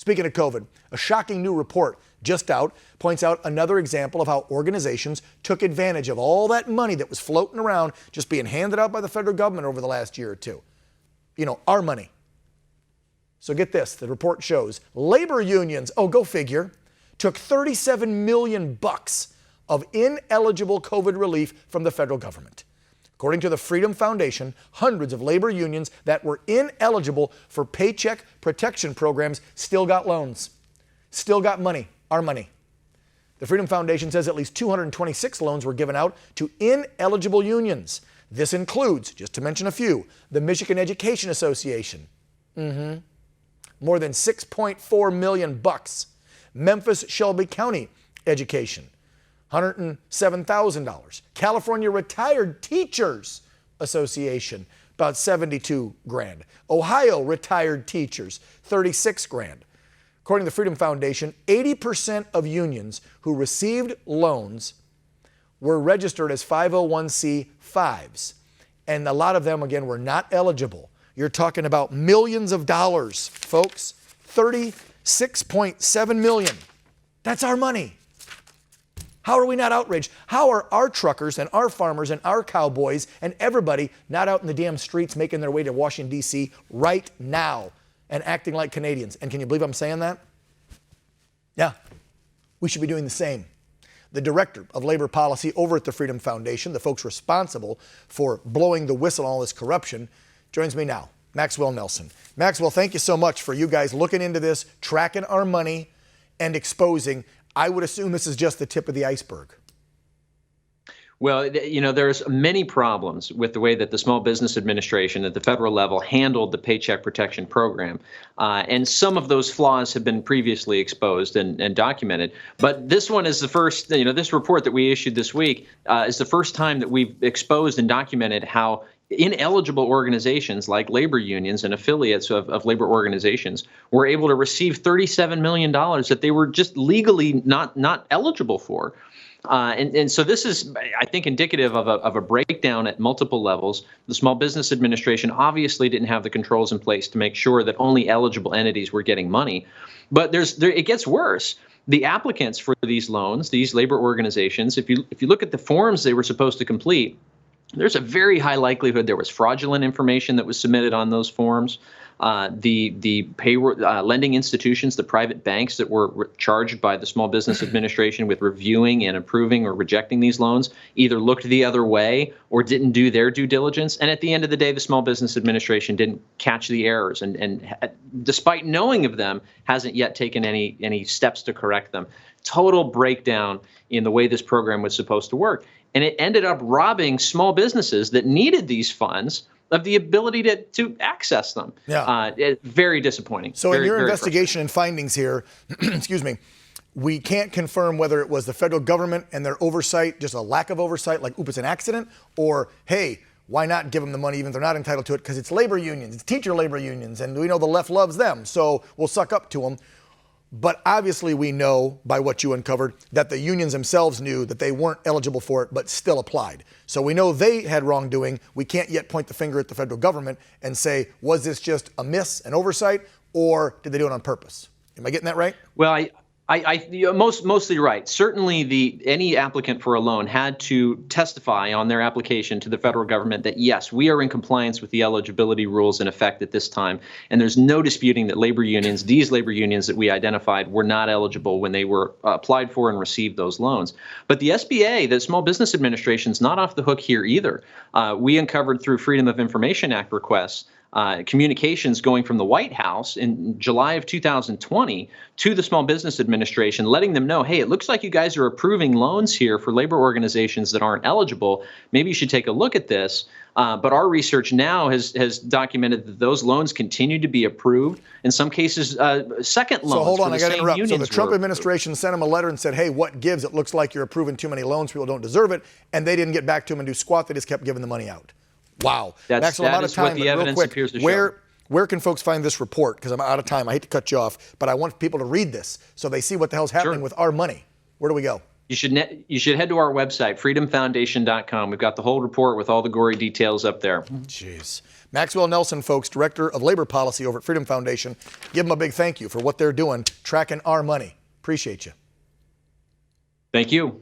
Speaking of COVID, a shocking new report just out points out another example of how organizations took advantage of all that money that was floating around just being handed out by the federal government over the last year or two. You know, our money. So get this, the report shows labor unions, oh, go figure, took $37 million of ineligible COVID relief from the federal government. According to the Freedom Foundation, hundreds of labor unions that were ineligible for paycheck protection programs still got loans, still got money, our money. The Freedom Foundation says at least 226 loans were given out to ineligible unions. This includes, just to mention a few, the Michigan Education Association. More than $6.4 million. Memphis Shelby County Education, $107,000. California Retired Teachers Association, about $72,000. Ohio Retired Teachers, $36,000. According to the Freedom Foundation, 80% of unions who received loans were registered as 501c5s, and a lot of them, again, were not eligible. You're talking about millions of dollars, folks. $36.7 million. That's our money. How are we not outraged? How are our truckers and our farmers and our cowboys and everybody not out in the damn streets making their way to Washington, D.C. right now and acting like Canadians? And can you believe I'm saying that? Yeah, we should be doing the same. The director of labor policy over at the Freedom Foundation, the folks responsible for blowing the whistle on all this corruption, joins me now, Maxwell Nelsen. Maxwell, thank you so much for you guys looking into this, tracking our money, and exposing. I would assume this is just the tip of the iceberg. Well, you know, there's many problems with the way that the Small Business Administration at the federal level handled the Paycheck Protection Program. And some of those flaws have been previously exposed and documented. But this one is the first, you know, this report that we issued this week is the first time that we've exposed and documented how ineligible organizations like labor unions and affiliates of labor organizations were able to receive $37 million that they were just legally not eligible for. And so this is, I think, indicative of a breakdown at multiple levels. The Small Business Administration obviously didn't have the controls in place to make sure that only eligible entities were getting money. But it gets worse. The applicants for these loans, these labor organizations, if you look at the forms they were supposed to complete, there's a very high likelihood there was fraudulent information that was submitted on those forms. The payroll lending institutions, the private banks that were charged by the Small Business Administration with reviewing and approving or rejecting these loans either looked the other way or didn't do their due diligence. And at the end of the day, the Small Business Administration didn't catch the errors and despite knowing of them, hasn't yet taken any steps to correct them. Total breakdown in the way this program was supposed to work. And it ended up robbing small businesses that needed these funds of the ability to access them. Yeah. Very disappointing. So in your investigation and findings here, excuse me, we can't confirm whether it was the federal government and their oversight, just a lack of oversight, like, oop, it's an accident, or, hey, why not give them the money even if they're not entitled to it? Because it's labor unions, it's teacher labor unions, and we know the left loves them, so we'll suck up to them. But obviously we know by what you uncovered that the unions themselves knew that they weren't eligible for it, but still applied. So we know they had wrongdoing. We can't yet point the finger at the federal government and say, was this just a miss, an oversight, or did they do it on purpose? Am I getting that right? Well, you're mostly right. Certainly, any applicant for a loan had to testify on their application to the federal government that, yes, we are in compliance with the eligibility rules in effect at this time. And there's no disputing that labor unions, these labor unions that we identified, were not eligible when they were applied for and received those loans. But the SBA, the Small Business Administration, is not off the hook here either. We uncovered through Freedom of Information Act requests communications going from the White House in July of 2020 to the Small Business Administration, letting them know, hey, it looks like you guys are approving loans here for labor organizations that aren't eligible. Maybe you should take a look at this. But our research now has documented that those loans continue to be approved. In some cases, second loans. So hold on, I got to interrupt. So the Trump administration sent them a letter and said, hey, what gives? It looks like you're approving too many loans. People don't deserve it. And they didn't get back to them and do squat. They just kept giving the money out. Wow. Maxwell, I'm out of time, but real quick, where can folks find this report? Because I'm out of time. I hate to cut you off, but I want people to read this so they see what the hell's happening with our money. Where do we go? You should head to our website, freedomfoundation.com. We've got the whole report with all the gory details up there. Jeez. Maxwell Nelsen, folks, Director of Labor Policy over at Freedom Foundation. Give them a big thank you for what they're doing, tracking our money. Appreciate you. Thank you.